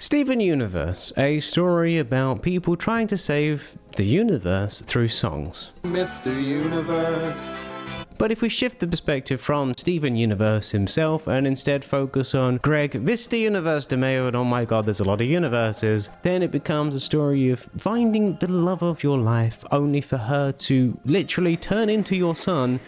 Steven Universe, a story about people trying to save the universe through songs. Mr. Universe. But if we shift the perspective from Steven Universe himself and instead focus on Greg Mr. Universe DeMeo, and oh my god, there's a lot of universes, then it becomes a story of finding the love of your life only for her to literally turn into your son.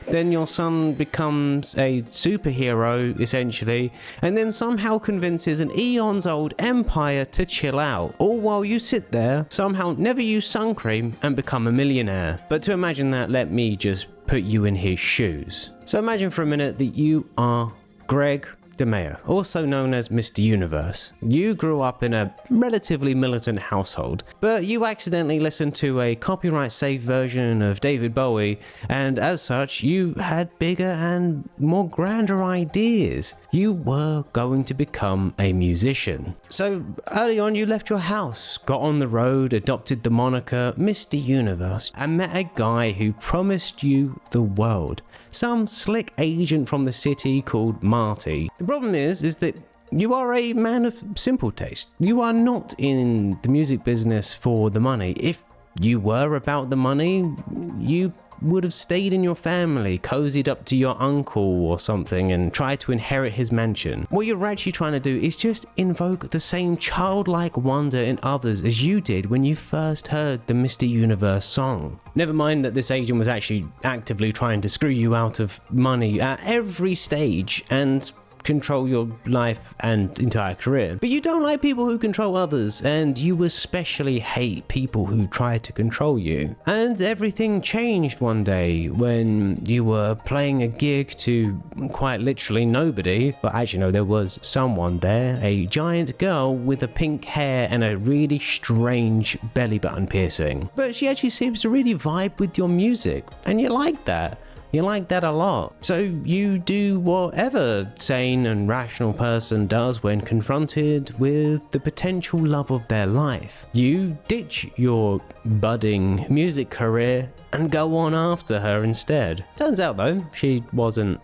Then your son becomes a superhero, essentially, and then somehow convinces an eons-old empire to chill out, all while you sit there, somehow never use sun cream, and become a millionaire. But to imagine that, let me just put you in his shoes. So imagine for a minute that you are Greg DeMeo, also known as Mr. Universe. You grew up in a relatively militant household, but you accidentally listened to a copyright-safe version of David Bowie, and as such, you had bigger and more grander ideas. You were going to become a musician. So early on, you left your house, got on the road, adopted the moniker Mr. Universe, and met a guy who promised you the world. Some slick agent from the city called Marty. The problem is that you are a man of simple taste. You are not in the music business for the money. If you were about the money, you would have stayed in your family, cozied up to your uncle or something, and tried to inherit his mansion. What you're actually trying to do is just invoke the same childlike wonder in others as you did when you first heard the Mr. Universe song. Never mind that this agent was actually actively trying to screw you out of money at every stage and control your life and entire career. But you don't like people who control others, and you especially hate people who try to control you. And everything changed one day when you were playing a gig to quite literally nobody, but actually no, there was someone there, a giant girl with a pink hair and a really strange belly button piercing. But she actually seems to really vibe with your music, and you like that. You like that a lot. So you do whatever sane and rational person does when confronted with the potential love of their life. You ditch your budding music career and go on after her instead. Turns out though, she wasn't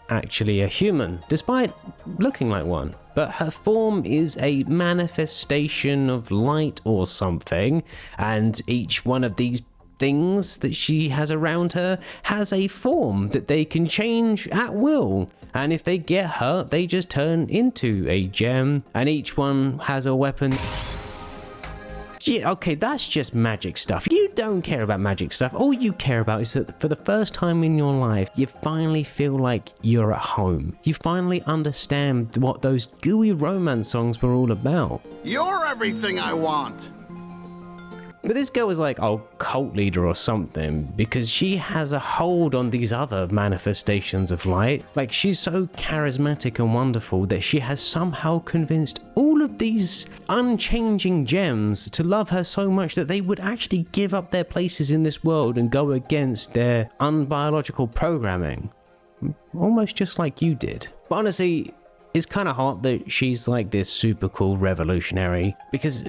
actually a human, despite looking like one. But her form is a manifestation of light or something, and each one of these things that she has around her has a form that they can change at will, and if they get hurt they just turn into a gem, and each one has a weapon. Yeah, okay, that's just magic stuff. You don't care about magic stuff. All you care about is that for the first time in your life, you finally feel like you're at home. You finally understand what those gooey romance songs were all about. You're everything I want. But this girl is like a cult leader or something, because she has a hold on these other manifestations of light. Like, she's so charismatic and wonderful that she has somehow convinced all of these unchanging gems to love her so much that they would actually give up their places in this world and go against their unbiological programming. Almost just like you did. But honestly, it's kind of hot that she's like this super cool revolutionary, because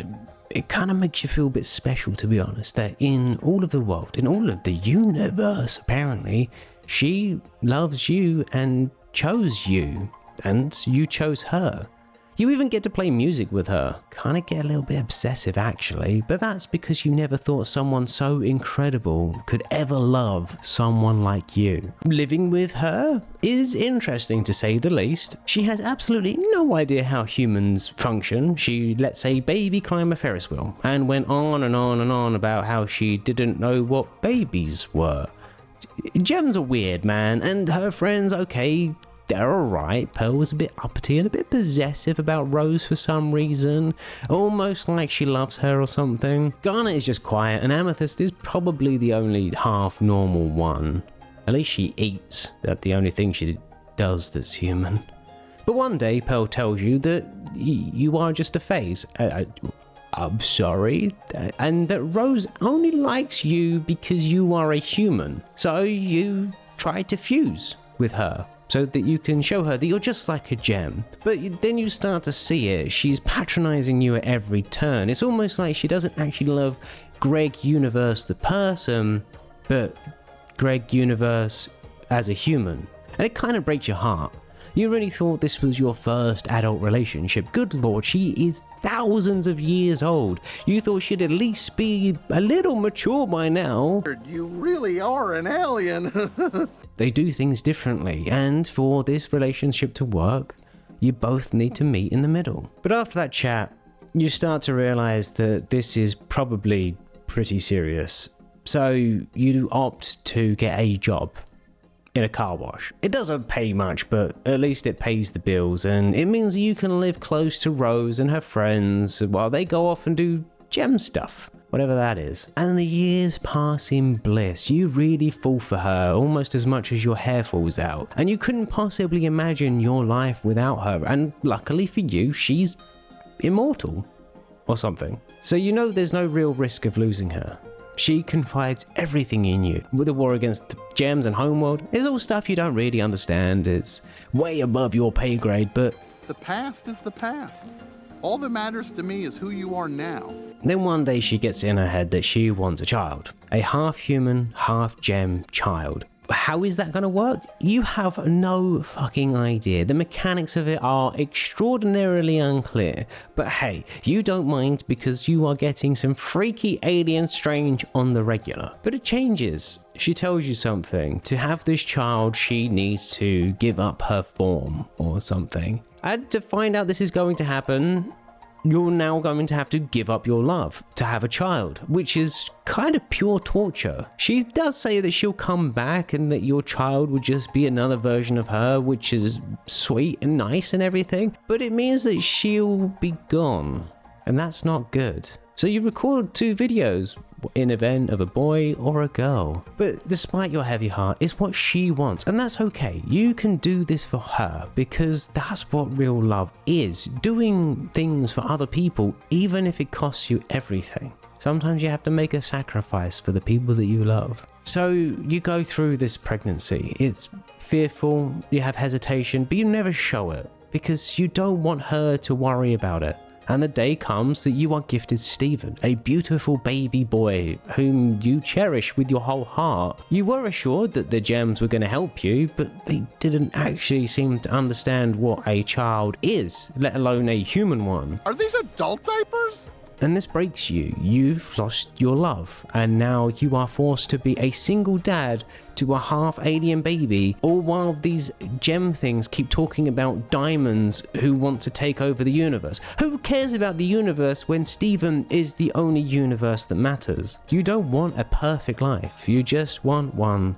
it kind of makes you feel a bit special, to be honest, that in all of the world, in all of the universe, apparently, she loves you and chose you, and you chose her. You even get to play music with her. Kind of get a little bit obsessive, actually, but that's because you never thought someone so incredible could ever love someone like you. Living with her is interesting, to say the least. She has absolutely no idea how humans function. She lets a baby climb a Ferris wheel and went on and on and on about how she didn't know what babies were. Gems are weird, man, and her friends, okay, they're alright. Pearl was a bit uppity and a bit possessive about Rose for some reason, almost like she loves her or something. Garnet is just quiet, and Amethyst is probably the only half normal one. At least she eats. That's the only thing she does that's human. But one day Pearl tells you that you are just a phase. I'm sorry, and that Rose only likes you because you are a human. So you try to fuse with her, so that you can show her that you're just like a gem. But then you start to see it. She's patronizing you at every turn. It's almost like she doesn't actually love Greg Universe the person, but Greg Universe as a human. And it kind of breaks your heart. You really thought this was your first adult relationship. Good lord, she is thousands of years old. You thought she'd at least be a little mature by now. You really are an alien. They do things differently, and for this relationship to work, you both need to meet in the middle. But after that chat, you start to realize that this is probably pretty serious. So you opt to get a job in a car wash. It doesn't pay much, but at least it pays the bills, and it means you can live close to Rose and her friends while they go off and do gem stuff, whatever that is. And the years pass in bliss. You really fall for her almost as much as your hair falls out, and you couldn't possibly imagine your life without her, and luckily for you, she's immortal or something. So you know there's no real risk of losing her. She confides everything in you. With the war against the gems and Homeworld, it's all stuff you don't really understand. It's way above your pay grade, but The past is the past. All that matters to me is who you are now. then one day she gets in her head that she wants a child. A half-human, half-gem child. How is that going to work? You have no fucking idea. The mechanics of it are extraordinarily unclear. But hey, you don't mind because you are getting some freaky alien strange on the regular. But it changes. She tells you something. To have this child, she needs to give up her form or something. And to find out this is going to happen, you're now going to have to give up your love to have a child, which is kind of pure torture. She does say that she'll come back and that your child would just be another version of her, which is sweet and nice and everything, but it means that she'll be gone, and that's not good. So you record 2 videos in event of a boy or a girl. But despite your heavy heart, it's what she wants, and that's okay. You can do this for her because that's what real love is. Doing things for other people, even if it costs you everything. Sometimes you have to make a sacrifice for the people that you love. So you go through this pregnancy. It's fearful, you have hesitation, but you never show it because you don't want her to worry about it. And the day comes that you are gifted Stephen, a beautiful baby boy whom you cherish with your whole heart. You were assured that the gems were going to help you, but they didn't actually seem to understand what a child is, let alone a human one. Are these adult diapers? And this breaks you. You've lost your love, and now you are forced to be a single dad to a half-alien baby, all while these gem things keep talking about diamonds who want to take over the universe. Who cares about the universe when Stephen is the only universe that matters? You don't want a perfect life. You just want one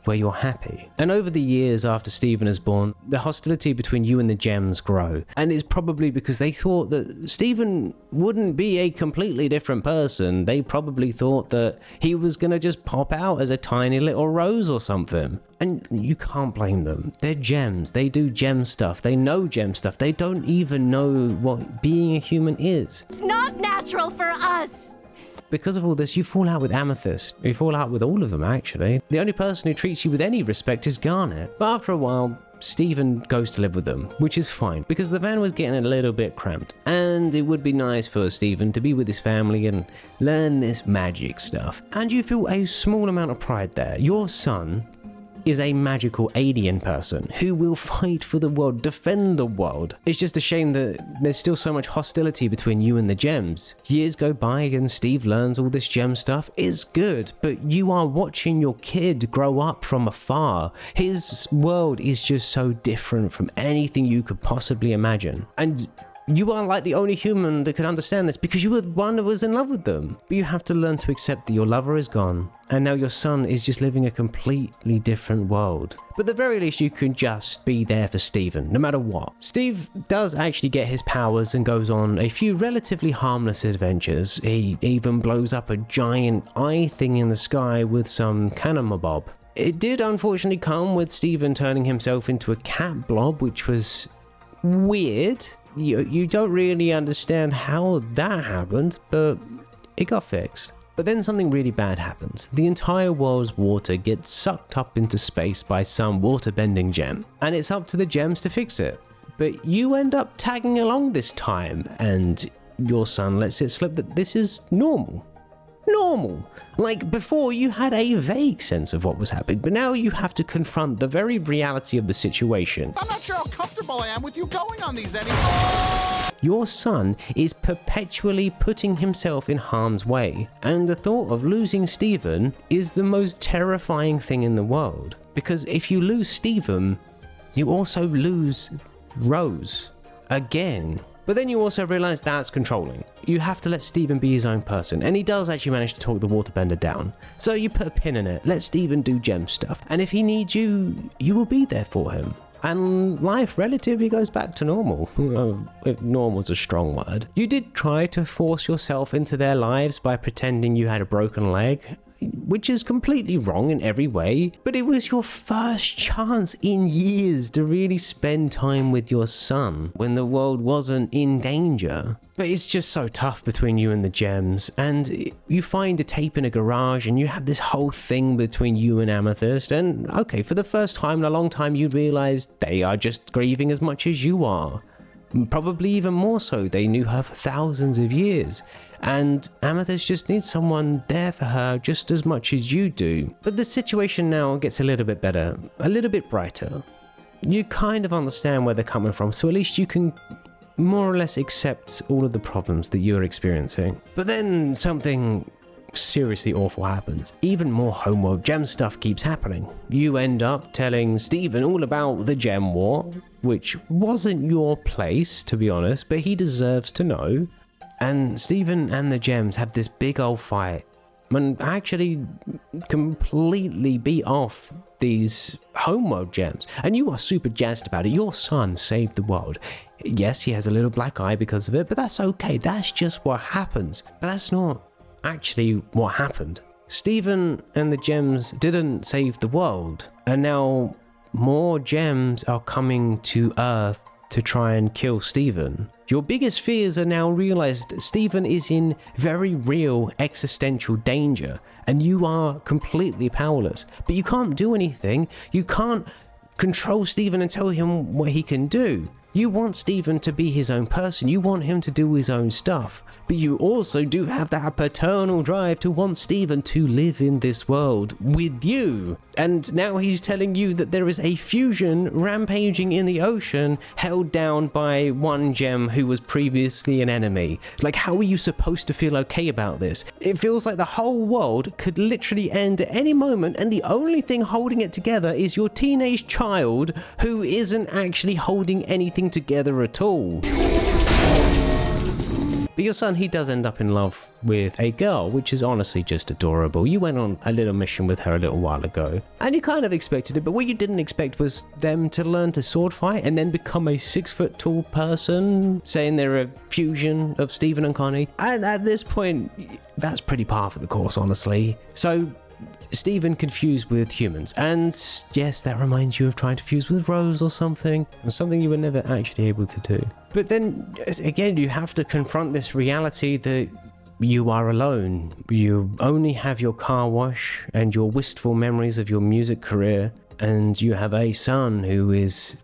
where you're happy. And over the years after Stephen is born, the hostility between you and the gems grow. And it's probably because they thought that Stephen wouldn't be a completely different person. They probably thought that he was gonna just pop out as a tiny little rose or something. And you can't blame them. They're gems. They do gem stuff. They know gem stuff. They don't even know what being a human is. It's not natural for us! Because of all this, you fall out with Amethyst. You fall out with all of them, actually. The only person who treats you with any respect is Garnet. But after a while, Stephen goes to live with them, which is fine, because the van was getting a little bit cramped. And it would be nice for Stephen to be with his family and learn this magic stuff. And you feel a small amount of pride there. Your son is a magical alien person who will fight for the world, defend the world. It's just a shame that there's still so much hostility between you and the gems. Years go by and Steve learns all this gem stuff. It's good, but you are watching your kid grow up from afar. His world is just so different from anything you could possibly imagine. And you are like the only human that could understand this because you were the one that was in love with them. But you have to learn to accept that your lover is gone, and now your son is just living a completely different world. But at the very least, you can just be there for Stephen, no matter what. Steve does actually get his powers and goes on a few relatively harmless adventures. He even blows up a giant eye thing in the sky with some cannon bob. It did unfortunately come with Stephen turning himself into a cat blob, which was weird. You don't really understand how that happened, but it got fixed. But then something really bad happens. The entire world's water gets sucked up into space by some water-bending gem, and it's up to the gems to fix it. But you end up tagging along this time, and your son lets it slip that this is normal. normal. Like, before you had a vague sense of what was happening, but now you have to confront the very reality of the situation. I'm not sure how comfortable I am with you going on these anymore. Your son is perpetually putting himself in harm's way, and the thought of losing Stephen is the most terrifying thing in the world. Because if you lose Stephen, you also lose Rose again. But then you also realize that's controlling. You have to let Stephen be his own person, and he does actually manage to talk the waterbender down. So you put a pin in it, let Stephen do gem stuff, and if he needs you, you will be there for him. And life relatively goes back to normal. Normal's a strong word. You did try to force yourself into their lives by pretending you had a broken leg, which is completely wrong in every way, but it was your first chance in years to really spend time with your son when the world wasn't in danger. But it's just so tough between you and the gems, and you find a tape in a garage and you have this whole thing between you and Amethyst, and okay, for the first time in a long time you realize they are just grieving as much as you are. Probably even more so, they knew her for thousands of years. And Amethyst just needs someone there for her just as much as you do. But the situation now gets a little bit better, a little bit brighter. You kind of understand where they're coming from, so at least you can more or less accept all of the problems that you're experiencing. But then something seriously awful happens. Even more homeworld gem stuff keeps happening. You end up telling Stephen all about the gem war, which wasn't your place, to be honest, but he deserves to know. And Stephen and the gems have this big old fight and actually completely beat off these homeworld gems. And you are super jazzed about it. Your son saved the world. Yes, he has a little black eye because of it, but that's okay. That's just what happens. But that's not actually what happened. Stephen and the gems didn't save the world. And now more gems are coming to Earth to try and kill Stephen. Your biggest fears are now realized. Stephen is in very real existential danger and you are completely powerless. But you can't do anything. You can't control Stephen and tell him what he can do. You want Stephen to be his own person. You want him to do his own stuff. But you also do have that paternal drive to want Stephen to live in this world with you. And now he's telling you that there is a fusion rampaging in the ocean held down by one gem who was previously an enemy. Like, how are you supposed to feel okay about this? It feels like the whole world could literally end at any moment, and the only thing holding it together is your teenage child who isn't actually holding anything together at all. But your son, he does end up in love with a girl, which is honestly just adorable. You went on a little mission with her a little while ago, and you kind of expected it, but what you didn't expect was them to learn to sword fight and then become a 6-foot tall person, saying they're a fusion of Stephen and Connie. And at this point, that's pretty par for the course, honestly. So Stephen confused with humans, and yes, that reminds you of trying to fuse with Rose or something you were never actually able to do. But then again, you have to confront this reality that you are alone. You only have your car wash and your wistful memories of your music career, and you have a son who is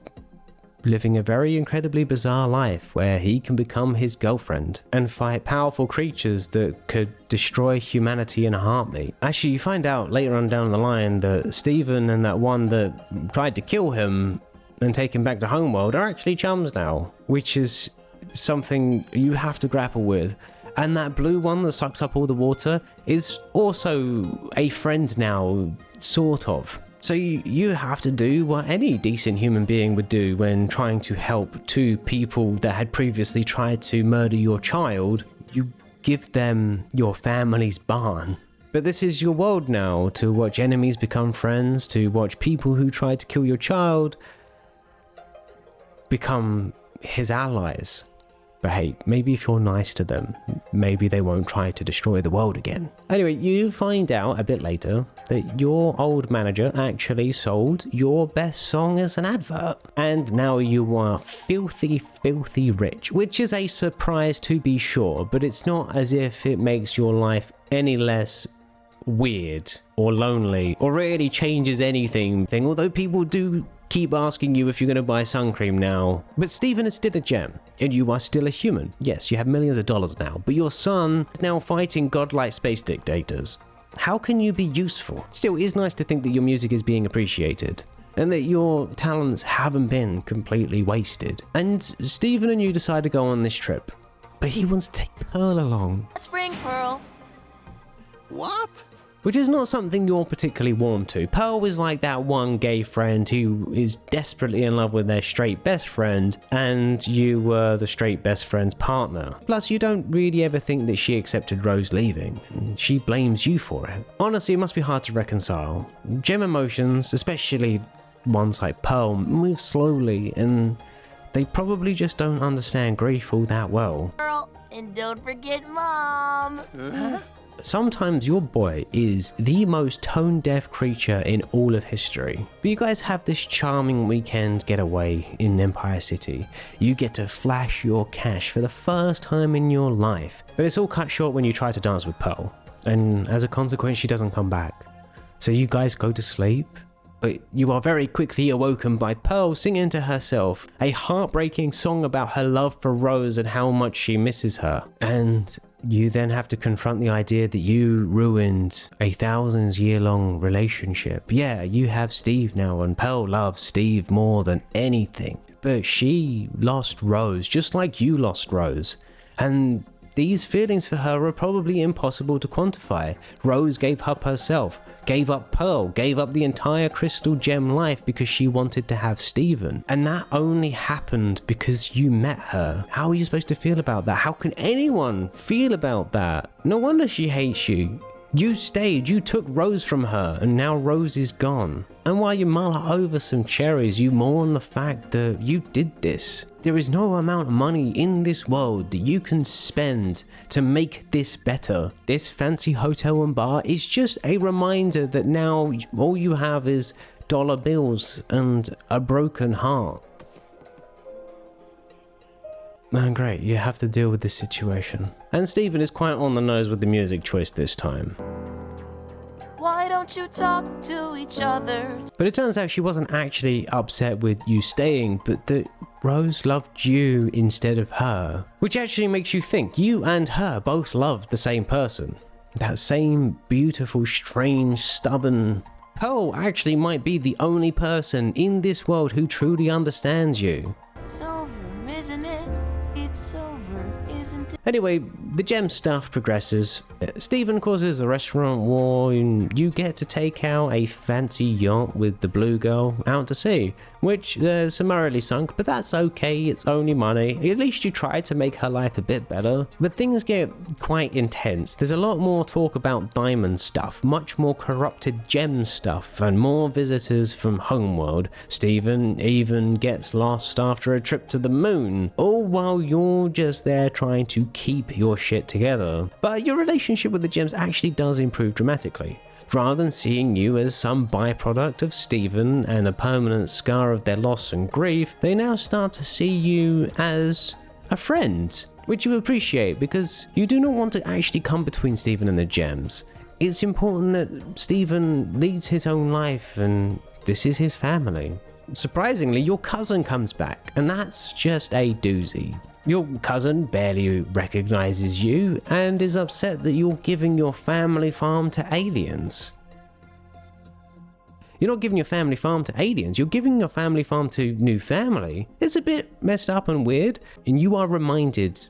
living a very incredibly bizarre life where he can become his girlfriend and fight powerful creatures that could destroy humanity in a heartbeat. Actually, you find out later on down the line that Stephen and that one that tried to kill him and take him back to Homeworld are actually chums now, which is something you have to grapple with. And that blue one that sucks up all the water is also a friend now, sort of. So you have to do what any decent human being would do when trying to help two people that had previously tried to murder your child. You give them your family's barn. But this is your world now, to watch enemies become friends, to watch people who tried to kill your child become his allies. But hey, maybe if you're nice to them, maybe they won't try to destroy the world again. Anyway, you find out a bit later that your old manager actually sold your best song as an advert. And now you are filthy, filthy rich, which is a surprise to be sure, but it's not as if it makes your life any less weird or lonely or really changes anything. Although people do keep asking you if you're going to buy sun cream now. But Steven is still a gem, and you are still a human. Yes, you have millions of dollars now, but your son is now fighting godlike space dictators. How can you be useful? Still, it is nice to think that your music is being appreciated, and that your talents haven't been completely wasted. And Steven and you decide to go on this trip, but he wants to take Pearl along. Let's bring Pearl. What? Which is not something you're particularly warm to. Pearl is like that one gay friend who is desperately in love with their straight best friend, and you were the straight best friend's partner. Plus, you don't really ever think that she accepted Rose leaving, and she blames you for it. Honestly, it must be hard to reconcile. Gem emotions, especially ones like Pearl, move slowly, and they probably just don't understand grief all that well. Pearl, and don't forget Mom. Sometimes your boy is the most tone-deaf creature in all of history. But you guys have this charming weekend getaway in Empire City. You get to flash your cash for the first time in your life. But it's all cut short when you try to dance with Pearl. And as a consequence, she doesn't come back. So you guys go to sleep. But you are very quickly awoken by Pearl singing to herself a heartbreaking song about her love for Rose and how much she misses her. And you then have to confront the idea that you ruined a thousands-year-long relationship. Yeah, you have Steve now, and Pearl loves Steve more than anything. But she lost Rose, just like you lost Rose. And these feelings for her are probably impossible to quantify. Rose gave up herself, gave up Pearl, gave up the entire crystal gem life because she wanted to have Steven. And that only happened because you met her. How are you supposed to feel about that? How can anyone feel about that? No wonder she hates you. You stayed, you took Rose from her, and now Rose is gone. And while you mull over some cherries, you mourn the fact that you did this. There is no amount of money in this world that you can spend to make this better. This fancy hotel and bar is just a reminder that now all you have is dollar bills and a broken heart. Oh, great, you have to deal with this situation. And Steven is quite on the nose with the music choice this time. Why don't you talk to each other? But it turns out she wasn't actually upset with you staying, but that Rose loved you instead of her. Which actually makes you think you and her both loved the same person. That same beautiful, strange, stubborn... Pearl actually might be the only person in this world who truly understands you. It's over, isn't it? It's over, isn't it? Anyway, the gem stuff progresses. Steven causes a restaurant war, and you get to take out a fancy yacht with the blue girl out to sea, which summarily sunk, but that's okay, it's only money. At least you tried to make her life a bit better. But things get quite intense. There's a lot more talk about diamond stuff, much more corrupted gem stuff, and more visitors from Homeworld. Steven even gets lost after a trip to the moon, all while you're just there trying to keep your shit together. But your relationship with the gems actually does improve dramatically. Rather than seeing you as some byproduct of Steven and a permanent scar of their loss and grief, they now start to see you as a friend, which you appreciate because you do not want to actually come between Steven and the gems. It's important that Steven leads his own life and this is his family. Surprisingly, your cousin comes back, and that's just a doozy. Your cousin barely recognizes you and is upset that you're giving your family farm to aliens. You're not giving your family farm to aliens, you're giving your family farm to new family. It's a bit messed up and weird, and you are reminded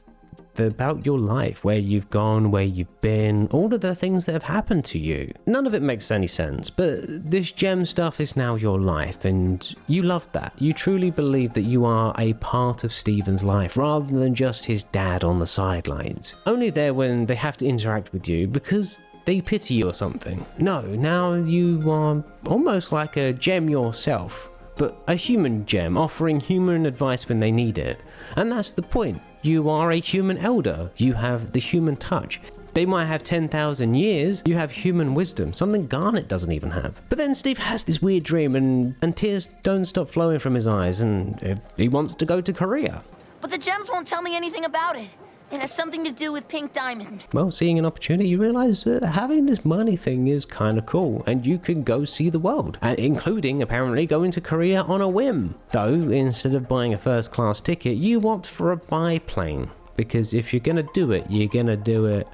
about your life, where you've gone, where you've been, all of the things that have happened to you. None of it makes any sense, but this gem stuff is now your life, and you love that. You truly believe that you are a part of Steven's life, rather than just his dad on the sidelines. Only there when they have to interact with you because they pity you or something. No, now you are almost like a gem yourself, but a human gem offering human advice when they need it. And that's the point. You are a human elder. You have the human touch. They might have 10,000 years. You have human wisdom, something Garnet doesn't even have. But then Steve has this weird dream and tears don't stop flowing from his eyes, and he wants to go to Korea. But the gems won't tell me anything about it. It has something to do with Pink Diamond. Well, seeing an opportunity, you realize having this money thing is kind of cool, and you can go see the world, including apparently going to Korea on a whim. Though, instead of buying a first-class ticket, you opt for a biplane, because if you're gonna do it, you're gonna do it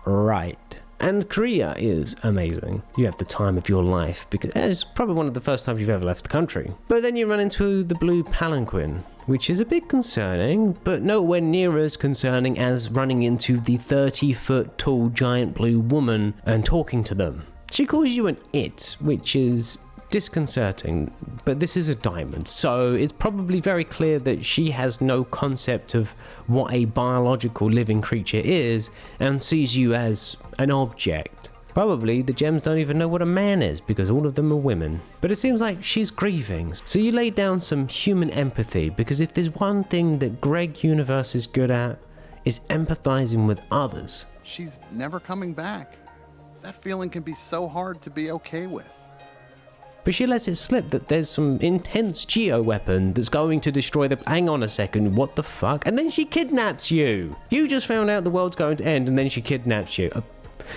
right. And Korea is amazing. You have the time of your life, because it's probably one of the first times you've ever left the country. But then you run into the blue palanquin, which is a bit concerning, but nowhere near as concerning as running into the 30-foot tall giant blue woman and talking to them. She calls you an it, which is disconcerting, but this is a diamond, so it's probably very clear that she has no concept of what a biological living creature is and sees you as an object. Probably the gems don't even know what a man is because all of them are women. But it seems like she's grieving. So you lay down some human empathy, because if there's one thing that Greg Universe is good at, is empathizing with others. She's never coming back. That feeling can be so hard to be okay with. But she lets it slip that there's some intense geo-weapon that's going to destroy the... Hang on a second, what the fuck? And then she kidnaps you! You just found out the world's going to end and then she kidnaps you.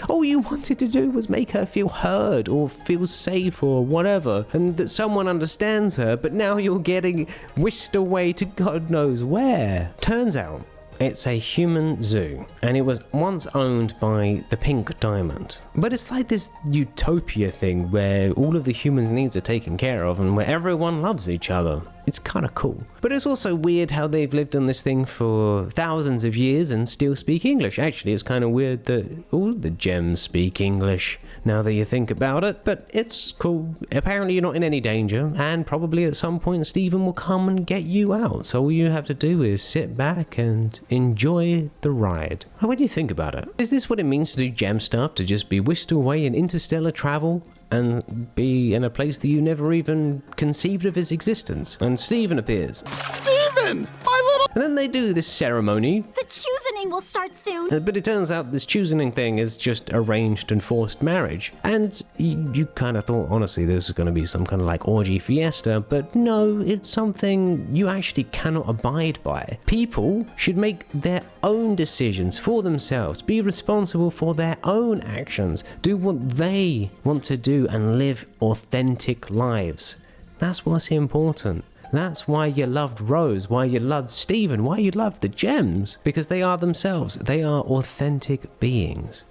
All you wanted to do was make her feel heard or feel safe or whatever, and that someone understands her, but now you're getting whisked away to God knows where. Turns out, it's a human zoo, and it was once owned by the Pink Diamond. But it's like this utopia thing where all of the humans' needs are taken care of and where everyone loves each other. It's kind of cool. But it's also weird how they've lived on this thing for thousands of years and still speak English. Actually, it's kind of weird that all the gems speak English now that you think about it. But it's cool. Apparently you're not in any danger, and probably at some point Stephen will come and get you out. So all you have to do is sit back and enjoy the ride. What do you think about it? Is this what it means to do gem stuff? To just be whisked away in interstellar travel? And be in a place that you never even conceived of its existence. And Stephen appears. Stephen! My little... And then they do this ceremony. The choosing will start soon. But it turns out this choosing thing is just arranged and forced marriage. And you kind of thought, honestly, this is going to be some kind of like orgy fiesta. But no, it's something you actually cannot abide by. People should make their own decisions for themselves. Be responsible for their own actions. Do what they want to do and live authentic lives. That's what's important. That's why you loved Rose, why you loved Stephen, why you loved the gems. Because they are themselves. They are authentic beings.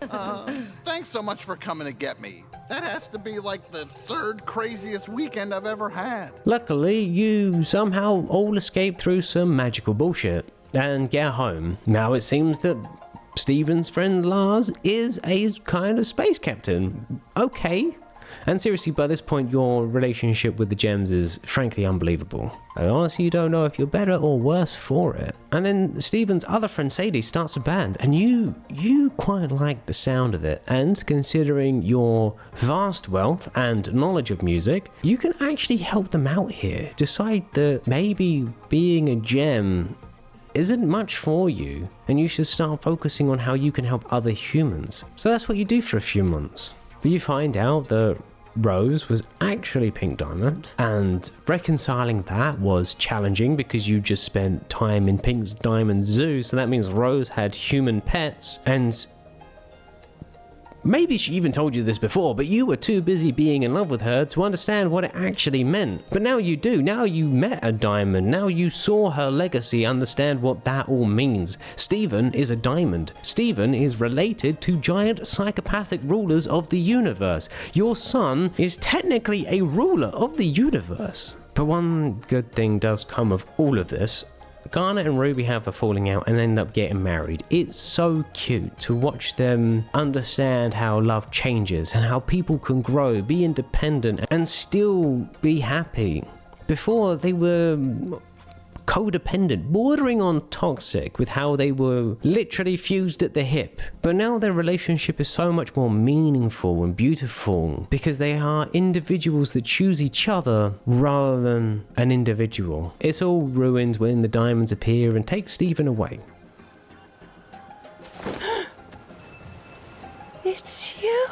Thanks so much for coming to get me. That has to be like the third craziest weekend I've ever had. Luckily, you somehow all escaped through some magical bullshit and get home. Now it seems that Stephen's friend Lars is a kind of space captain. Okay. And seriously, by this point, your relationship with the gems is frankly unbelievable. I honestly don't know if you're better or worse for it. And then Stephen's other friend Sadie starts a band, and you quite like the sound of it. And considering your vast wealth and knowledge of music, you can actually help them out here. Decide that maybe being a gem isn't much for you, and you should start focusing on how you can help other humans. So that's what you do for a few months. But you find out that Rose was actually Pink Diamond, and reconciling that was challenging because you just spent time in Pink Diamond Zoo, so that means Rose had human pets, and maybe she even told you this before, but you were too busy being in love with her to understand what it actually meant. But now you do. Now you met a diamond. Now you saw her legacy, understand what that all means. Stephen is a diamond. Stephen is related to giant psychopathic rulers of the universe. Your son is technically a ruler of the universe. But one good thing does come of all of this. Garnet and Ruby have a falling out and end up getting married. It's so cute to watch them understand how love changes and how people can grow, be independent, and still be happy. Before, they were codependent, bordering on toxic, with how they were literally fused at the hip. But now their relationship is so much more meaningful and beautiful because they are individuals that choose each other rather than an individual. It's all ruined when the diamonds appear and take Stephen away. It's you,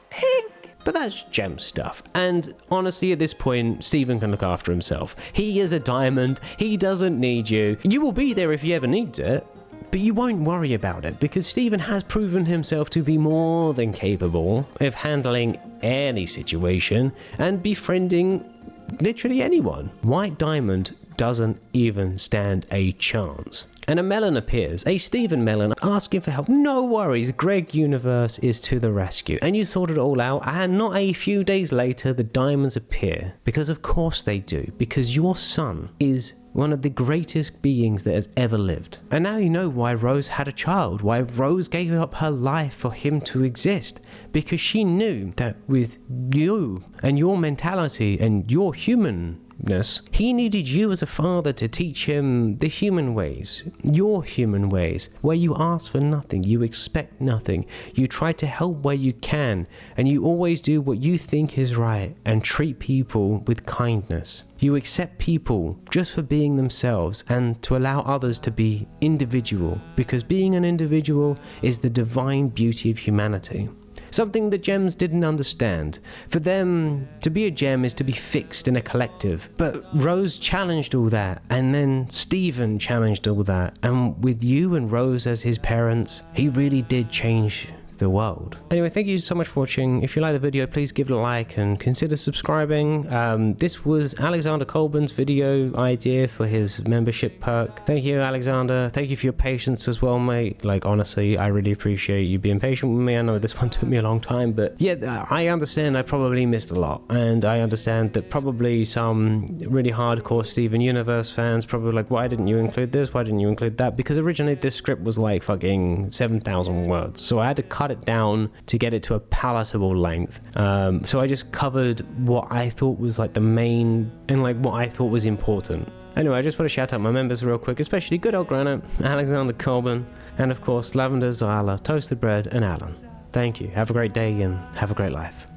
Pink. But that's gem stuff. And honestly, at this point, Stephen can look after himself. He is a diamond. He doesn't need you. You will be there if he ever needs it. But you won't worry about it because Stephen has proven himself to be more than capable of handling any situation and befriending literally anyone. White Diamond doesn't even stand a chance. And a Melon appears, a Stephen Melon, asking for help. No worries, Greg Universe is to the rescue. And you sort it all out, and not a few days later, the diamonds appear. Because of course they do, because your son is one of the greatest beings that has ever lived. And now you know why Rose had a child, why Rose gave up her life for him to exist. Because she knew that with you and your mentality and your humanness, he needed you as a father to teach him the human ways, your human ways, where you ask for nothing, you expect nothing, you try to help where you can, and you always do what you think is right and treat people with kindness. You accept people just for being themselves and to allow others to be individual, because being an individual is the divine beauty of humanity. Something that gems didn't understand. For them, to be a gem is to be fixed in a collective. But Rose challenged all that, and then Stephen challenged all that. And with you and Rose as his parents, he really did change the world. Anyway, thank you so much for watching. If you like the video, please give it a like and consider subscribing. This was Alexander Colburn's video idea for his membership perk. Thank you, Alexander. Thank you for your patience as well, mate. Like, honestly, I really appreciate you being patient with me. I know this one took me a long time, but yeah, I understand I probably missed a lot, and I understand that probably some really hardcore Steven Universe fans probably like, why didn't you include this? Why didn't you include that? Because originally this script was like fucking 7,000 words, so I had to cut it down to get it to a palatable length. So I just covered what I thought was like the main and like what I thought was important. Anyway, I just want to shout out my members real quick, especially Good Old Granite, Alexander Colburn, and of course Lavender, Zala, Toasted Bread, and Alan. Thank you. Have a great day and have a great life.